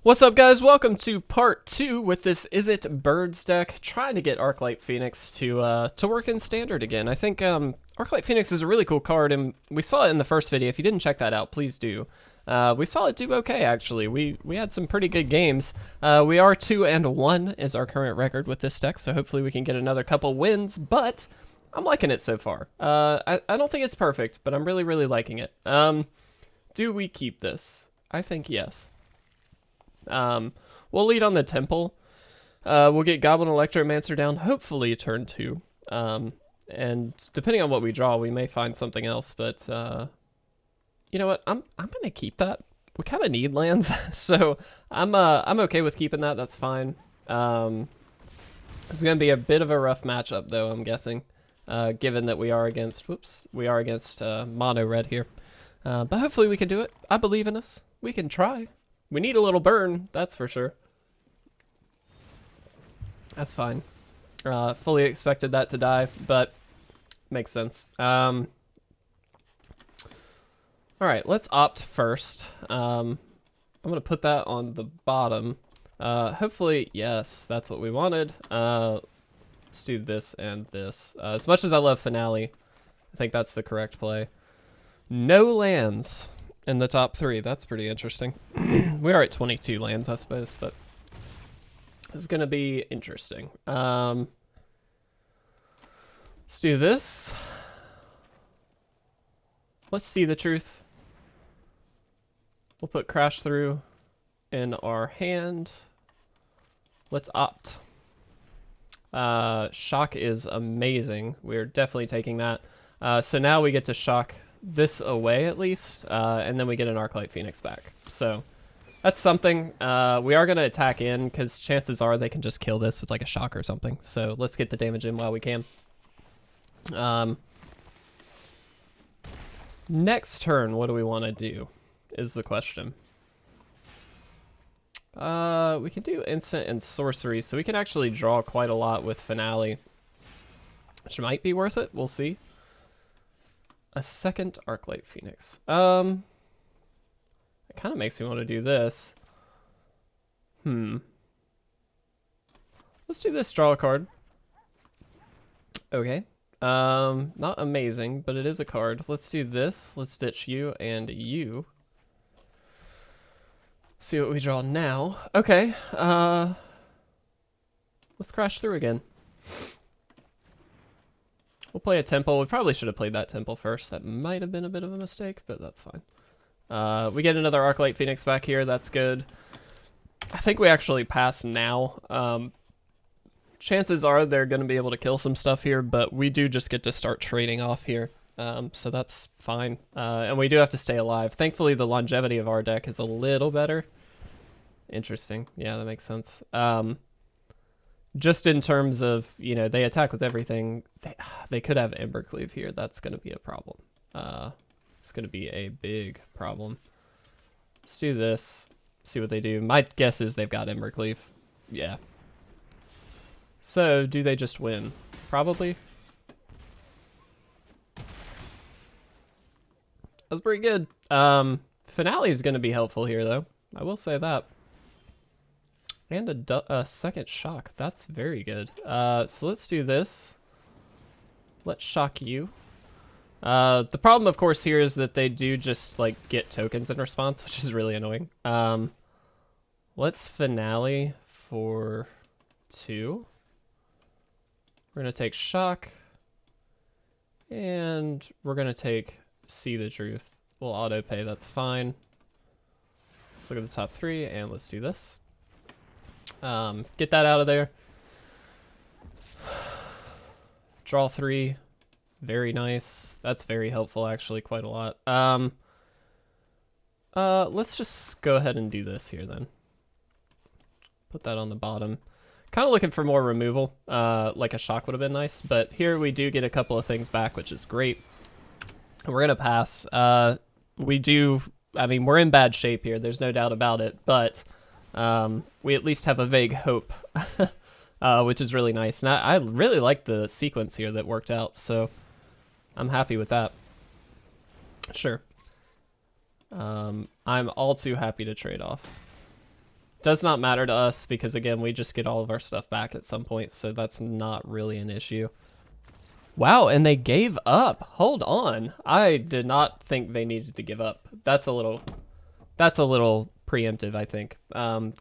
What's up, guys? Welcome to part 2 with this Izzet Birds deck, trying to get Arclight Phoenix to work in Standard again. I think Arclight Phoenix is a really cool card, and we saw it in the first video. If you didn't check that out, please do. We saw it do okay, actually. We had some pretty good games. We are 2-1 is our current record with this deck, so hopefully we can get another couple wins, but I'm liking it so far. I don't think it's perfect, but I'm really liking it. Do we keep this? I think yes. We'll lead on the Temple. We'll get Goblin Electromancer down, hopefully turn 2. And depending on what we draw, we may find something else, but you know what? I'm gonna keep that. We kind of need lands, so I'm okay with keeping that. That's fine. It's gonna be a bit of a rough matchup, though, I'm guessing, given that we are against mono red here. But hopefully we can do it. I believe in us. We can try. We need a little burn, that's for sure. That's fine. Fully expected that to die, but makes sense. Alright, let's opt first. I'm going to put that on the bottom. Hopefully, yes, that's what we wanted. Let's do this and this. As much as I love Finale, I think that's the correct play. No lands in the top 3. That's pretty interesting. We are at 22 lands, I suppose, but it's going to be interesting. Let's do this. Let's see the truth. We'll put Crash Through in our hand. Let's opt. Shock is amazing. We're definitely taking that. So now we get to shock this away at least, and then we get an Arclight Phoenix back. So that's something. We are going to attack in because chances are they can just kill this with like a shock or something. So let's get the damage in while we can. Next turn, what do we want to do is the question. We can do instant and sorcery, so we can actually draw quite a lot with Finale, which might be worth it. We'll see. A second Arclight Phoenix. It kind of makes me want to do this. Let's do this, draw a card. Okay. Not amazing, but it is a card. Let's do this. Let's ditch you and you. See what we draw now. Okay. Let's Crash Through again. We'll play a Temple. We probably should have played that Temple first. That might have been a bit of a mistake, but that's fine. We get another Arclight Phoenix back here. That's good. I think we actually pass now. Chances are they're going to be able to kill some stuff here, but we do just get to start trading off here. So that's fine. And we do have to stay alive. Thankfully, the longevity of our deck is a little better. Interesting. Yeah, that makes sense. Just in terms of, you know, they attack with everything. They could have Embercleave here. That's going to be a problem. It's going to be a big problem. Let's do this. See what they do. My guess is they've got Embercleave. Yeah. So, do they just win? Probably. That's pretty good. Finale is going to be helpful here, though. I will say that. And a second shock. That's very good. So let's do this. Let's shock you. The problem, of course, here is that they do just, like, get tokens in response, which is really annoying. Let's Finale for 2. We're going to take shock. And we're going to take See the Truth. We'll auto pay. That's fine. Let's look at the top 3, and let's do this. Get that out of there. Draw 3. Very nice. That's very helpful, actually, quite a lot. Let's just go ahead and do this here, then. Put that on the bottom. Kind of looking for more removal. Like a shock would have been nice, but here we do get a couple of things back, which is great. We're going to pass. We do... I mean, we're in bad shape here. There's no doubt about it, but... we at least have a vague hope, which is really nice. And I really like the sequence here that worked out, so I'm happy with that. Sure. I'm all too happy to trade off. Does not matter to us because, again, we just get all of our stuff back at some point, so that's not really an issue. Wow, and they gave up. Hold on. I did not think they needed to give up. That's a little preemptive, I think.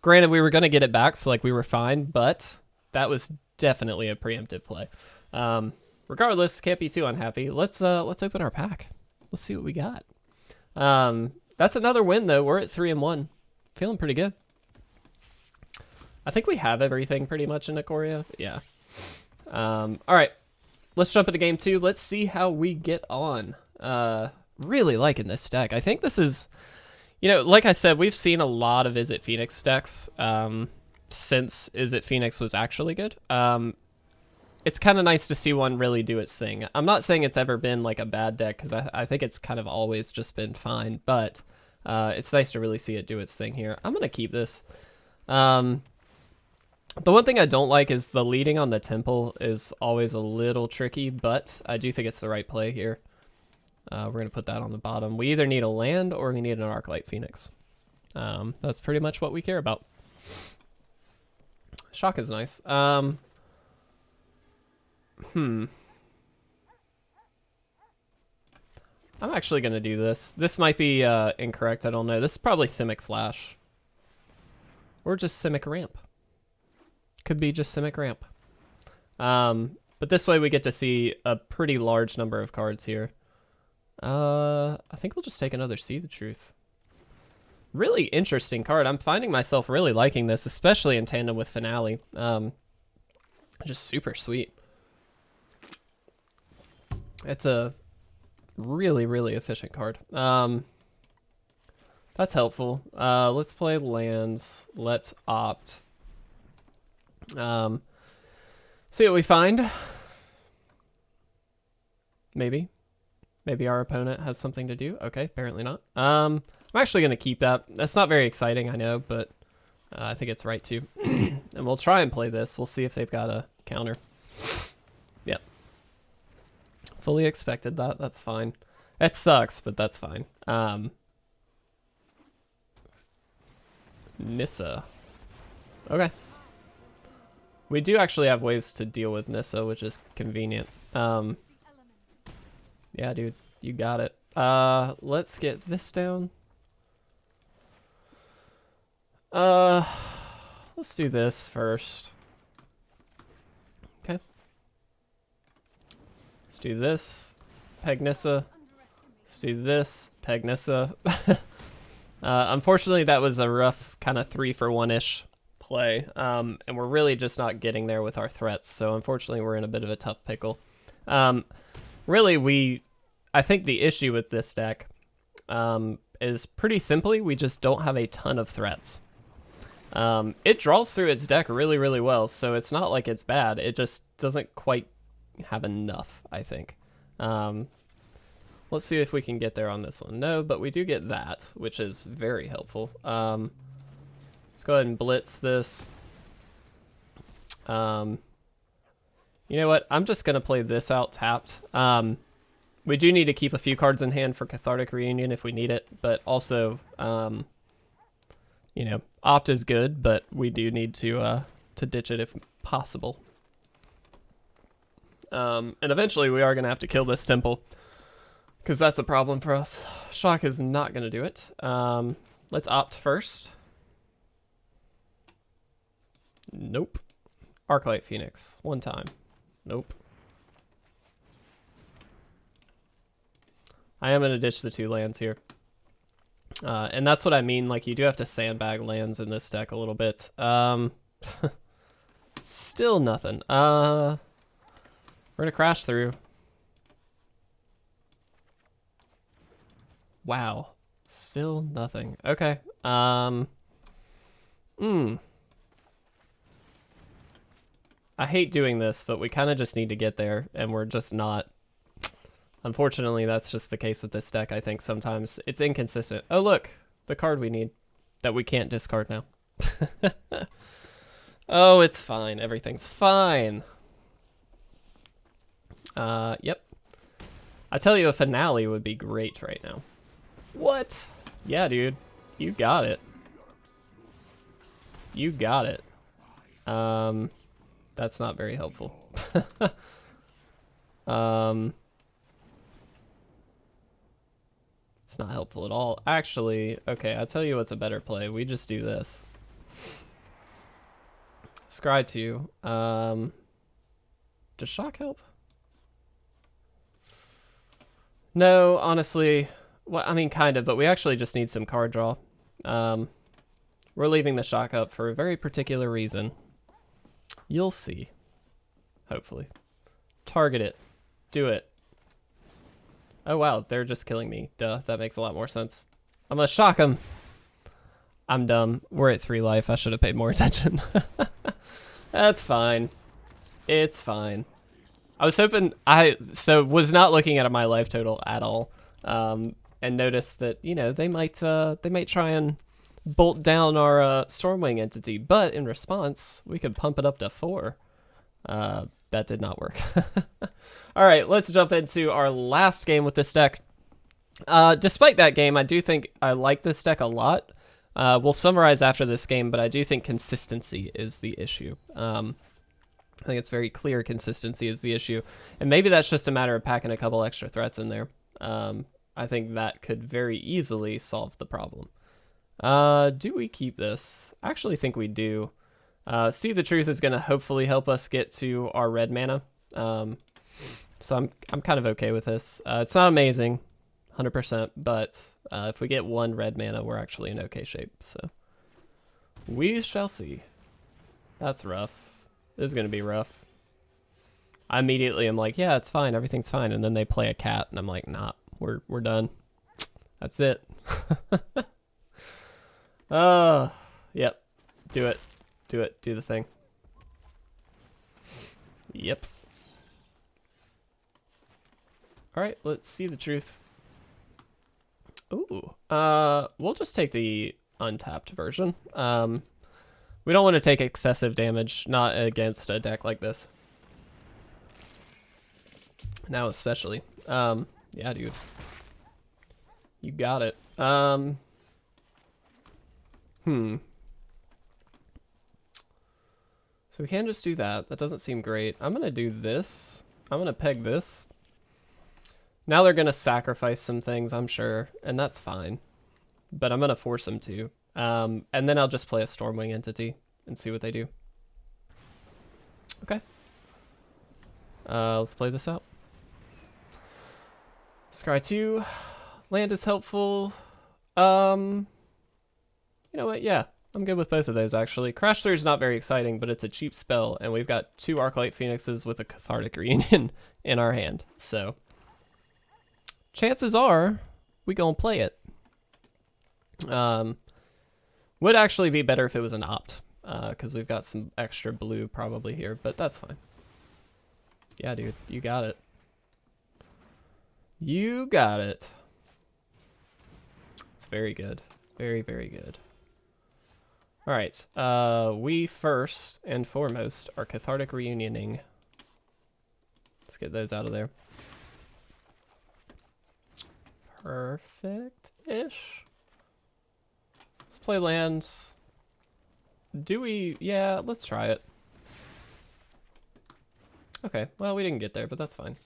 Granted, we were going to get it back, so like we were fine, but that was definitely a preemptive play. Regardless, can't be too unhappy. Let's open our pack. Let's see what we got. That's another win, though. We're at 3-1. Feeling pretty good. I think we have everything pretty much in Ikoria. Yeah. All right. Let's jump into game 2. Let's see how we get on. Really liking this deck. I think this is, you know, like I said, we've seen a lot of Izzet Phoenix decks since Izzet Phoenix was actually good. It's kind of nice to see one really do its thing. I'm not saying it's ever been like a bad deck because I think it's kind of always just been fine, but it's nice to really see it do its thing here. I'm going to keep this. The one thing I don't like is the leading on the Temple is always a little tricky, but I do think it's the right play here. We're going to put that on the bottom. We either need a land or we need an Arclight Phoenix. That's pretty much what we care about. Shock is nice. I'm actually going to do this. This might be incorrect. I don't know. This is probably Simic Flash. Or just Simic Ramp. Could be just Simic Ramp. But this way we get to see a pretty large number of cards here. I think we'll just take another See the Truth. Really interesting card. I'm finding myself really liking this, especially in tandem with Finale. Just super sweet. It's a really, really efficient card. That's helpful. Let's play lands. Let's opt. See what we find. Maybe our opponent has something to do. Okay, apparently not. I'm actually going to keep that. That's not very exciting, I know, but I think it's right too. And we'll try and play this. We'll see if they've got a counter. Yep. Fully expected that. That's fine. It sucks, but that's fine. Nissa. Okay. We do actually have ways to deal with Nissa, which is convenient. Yeah, dude, you got it. Let's get this down. Let's do this first. Okay. Let's do this. Peg Nissa. Let's do this. Peg Nissa. Unfortunately, that was a rough kind of 3-for-1-ish play, and we're really just not getting there with our threats, so unfortunately we're in a bit of a tough pickle. Really, I think the issue with this deck is pretty simply we just don't have a ton of threats. It draws through its deck really, really well, so it's not like it's bad. It just doesn't quite have enough, I think. Let's see if we can get there on this one. No, but we do get that, which is very helpful. Let's go ahead and blitz this. You know what? I'm just going to play this out tapped. We do need to keep a few cards in hand for Cathartic Reunion if we need it, but also, you know, opt is good, but we do need to ditch it if possible. And eventually we are going to have to kill this Temple, because that's a problem for us. Shock is not going to do it. Let's opt first. Nope. Arclight Phoenix. One time. Nope. I am going to ditch the 2 lands here. And that's what I mean. Like, you do have to sandbag lands in this deck a little bit. Still nothing. We're going to crash through. Wow. Still nothing. Okay. I hate doing this, but we kind of just need to get there, and we're just not. Unfortunately, that's just the case with this deck, I think, sometimes. It's inconsistent. Oh, look! The card we need that we can't discard now. Oh, it's fine. Everything's fine. Yep. I tell you, a finale would be great right now. What? Yeah, dude. You got it. You got it. That's not very helpful. It's not helpful at all. Actually, okay, I'll tell you what's a better play. We just do this. Scry 2. Does shock help? No, honestly. Well, I mean, kind of, but we actually just need some card draw. We're leaving the shock up for a very particular reason. You'll see. Hopefully. Target it. Do it. Oh wow, they're just killing me. Duh, that makes a lot more sense. I'm gonna shock them. I'm dumb. We're at 3 life. I should have paid more attention. That's fine. It's fine. I was hoping was not looking at my life total at all, and noticed that they might try and bolt down our Stormwing Entity, but in response we could pump it up to 4. That did not work. All right, let's jump into our last game with this deck. Despite that game, I do think I like this deck a lot. We'll summarize after this game, but I do think consistency is the issue. I think it's very clear consistency is the issue. And maybe that's just a matter of packing a couple extra threats in there. I think that could very easily solve the problem. Do we keep this? I actually think we do. See the Truth is going to hopefully help us get to our red mana. So I'm kind of okay with this. It's not amazing, 100%, but if we get 1 red mana, we're actually in okay shape. So we shall see. That's rough. This is going to be rough. I immediately am like, yeah, it's fine. Everything's fine. And then they play a cat, and I'm like, nah, we're done. That's it. Yep. Do it. Do it. Do the thing. Yep. All right, let's see the Truth. Ooh. We'll just take the untapped version. We don't want to take excessive damage, not against a deck like this. Now especially. Yeah, dude. You got it. So we can just do that. That doesn't seem great. I'm going to do this. I'm going to peg this. Now they're going to sacrifice some things, I'm sure, and that's fine. But I'm going to force them to. And then I'll just play a Stormwing Entity and see what they do. Okay. Let's play this out. Scry 2. Land is helpful. You know what? Yeah, I'm good with both of those, actually. Crash 3 is not very exciting, but it's a cheap spell, and we've got 2 Arclight Phoenixes with a Cathartic Reunion in our hand. So chances are we gonna play it. Would actually be better if it was an opt, because we've got some extra blue probably here, but that's fine. Yeah, dude, you got it. You got it. It's very good. Very, very good. All right. We first and foremost are Cathartic Reunioning. Let's get those out of there. Perfect-ish. Let's play lands. Do we? Yeah, let's try it. Okay, well, we didn't get there, but that's fine.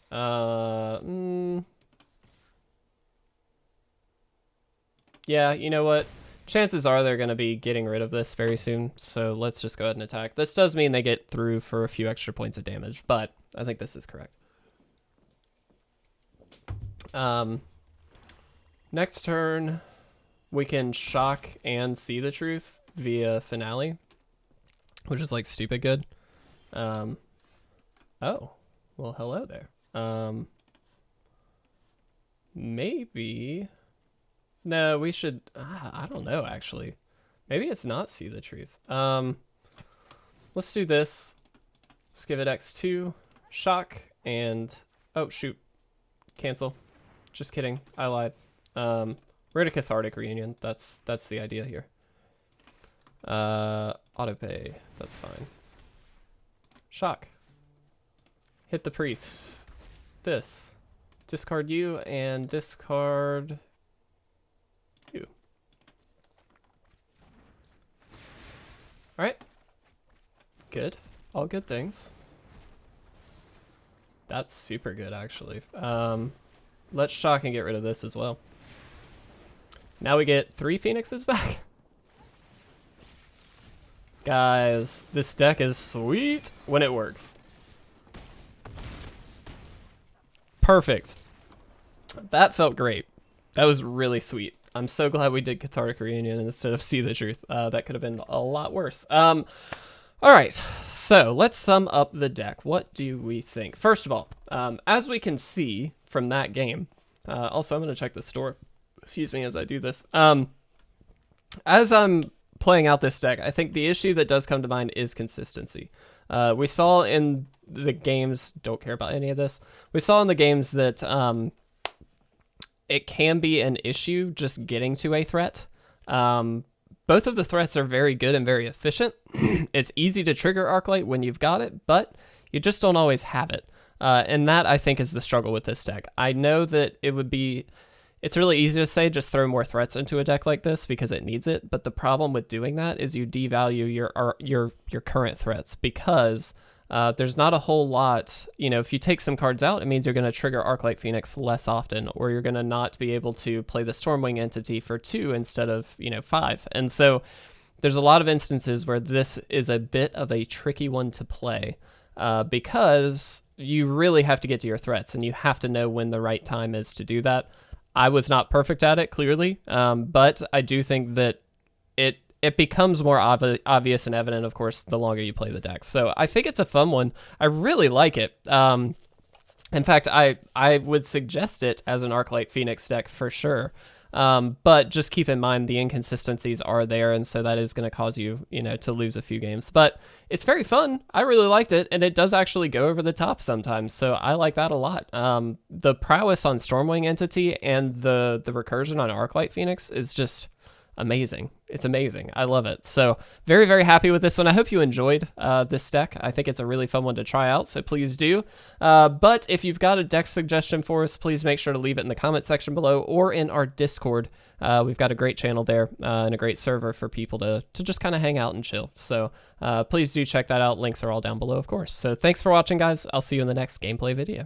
Yeah, you know what? Chances are they're going to be getting rid of this very soon, so let's just go ahead and attack. This does mean they get through for a few extra points of damage, but I think this is correct. Next turn, we can shock and see the Truth via Finale, which is like stupid good. Oh, well, hello there. Maybe... No, we should... I don't know, actually. Maybe it's not See the Truth. Let's do this. Let's give it X2. Shock and... Oh, shoot. Cancel. Just kidding. I lied. We're at a Cathartic Reunion. That's the idea here. Autopay. That's fine. Shock. Hit the Priest. This. Discard you and discard... All right. Good. All good things. That's super good, actually. Let's shock and get rid of this as well. Now we get 3 Phoenixes back. Guys, this deck is sweet when it works. Perfect. That felt great. That was really sweet. I'm so glad we did Cathartic Reunion instead of See the Truth. That could have been a lot worse. All right, so let's sum up the deck. What do we think? First of all, as we can see from that game, also I'm going to check the store. Excuse me as I do this. As I'm playing out this deck, I think the issue that does come to mind is consistency. We saw in the games, don't care about any of this. We saw in the games that it can be an issue just getting to a threat. Both of the threats are very good and very efficient. It's easy to trigger Arclight when you've got it, but you just don't always have it. And that, I think, is the struggle with this deck. I know that it's really easy to say just throw more threats into a deck like this because it needs it, but the problem with doing that is you devalue your current threats because there's not a whole lot. You know, if you take some cards out, it means you're going to trigger Arclight Phoenix less often, or you're going to not be able to play the Stormwing Entity for 2 instead of, 5. And so there's a lot of instances where this is a bit of a tricky one to play because you really have to get to your threats and you have to know when the right time is to do that. I was not perfect at it, clearly, but I do think that it becomes more obvious and evident, of course, the longer you play the deck. So I think it's a fun one. I really like it. In fact, I would suggest it as an Arclight Phoenix deck for sure. But just keep in mind the inconsistencies are there, and so that is going to cause you, to lose a few games. But it's very fun. I really liked it, and it does actually go over the top sometimes, so I like that a lot. The prowess on Stormwing Entity and the recursion on Arclight Phoenix is just amazing. It's amazing. I love it. So very, very happy with this one. I hope you enjoyed this deck. I think it's a really fun one to try out, so please do. But if you've got a deck suggestion for us, please make sure to leave it in the comment section below or in our Discord. We've got a great channel there and a great server for people to just kind of hang out and chill. So please do check that out. Links are all down below, of course. So thanks for watching, guys. I'll see you in the next gameplay video.